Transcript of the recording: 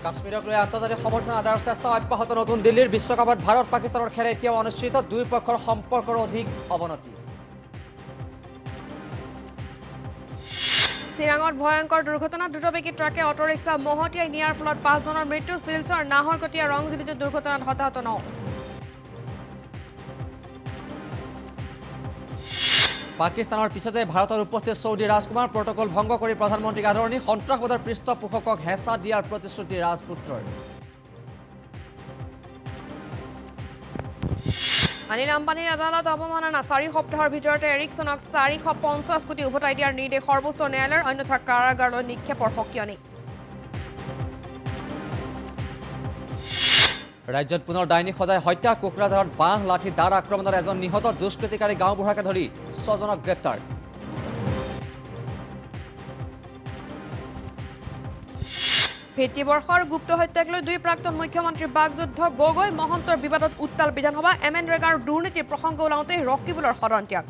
কাশ্মীৰক লৈ আন্তৰ্জাতিক সমৰ্থন আদায়ৰ চেষ্টা অব্যাহত নতুন দিল্লীৰ বিশ্বকাপত ভাৰত পাকিস্তানৰ খেল এতিয়াও অনুষ্ঠিত দুই পক্ষৰ সম্পৰ্কৰ অধিক অৱনতি চিৰাঙত ভয়ংকৰ দুৰ্ঘটনা দ্ৰুতবেগী ট্ৰাকে অটোৰিক্সা মহতিয়াই নিয়াৰ ফলত 5 জনৰ মৃত্যু শিলচৰ নাহৰকটীয়া ৰংজিলিটো দুৰ্ঘটনাত হতাহত 9 পাকিস্তানৰ পিছতে ভাৰতৰ উপস্থিত সৌদি ৰাজকুমাৰ প্ৰটকল ভংগ কৰি প্ৰধানমন্ত্ৰীক আদৰণি সন্ত্ৰাসবাদৰ পৃষ্ঠপোষকক হেঁচা দিয়াৰ প্ৰতিশ্ৰুতি ৰাজপুত্ৰৰ অনিল আম্বানীৰ আদালত অৱমাননা 4 সপ্তাহৰ ভিতৰতে এৰিকছনক 450 কোটি উভতাই দিয়াৰ নিৰ্দেশ সৰ্বোচ্চ ন্যায়ালয়ৰ অন্যথা কাৰাগাৰলৈ নিক্ষেপৰ সকিয়নি ৰাজ্যত পুনৰ ডাইনিক সদায় হত্যা কোকৰাঝাৰত বাঁহ লাঠি দাৰ আক্ৰমণত এজন নিহত দুষ্কৃতিকাৰী গাঁওবুঢ়াকে ধৰি 6 জনক গ্ৰেপ্তাৰ ভিত্তিবৰ্ষৰ গুপ্ত হত্যাক লৈ 2 প্ৰাক্তন মুখ্যমন্ত্ৰী বাগযুদ্ধ গগৈ মহন্তৰ বিবাদত উত্তাল বিধানসভা এমএনৰেগাৰ দুৰ্নীতিৰ প্ৰসংগ ওলাওঁতে ৰকিবুলৰ সদন ত্যাগ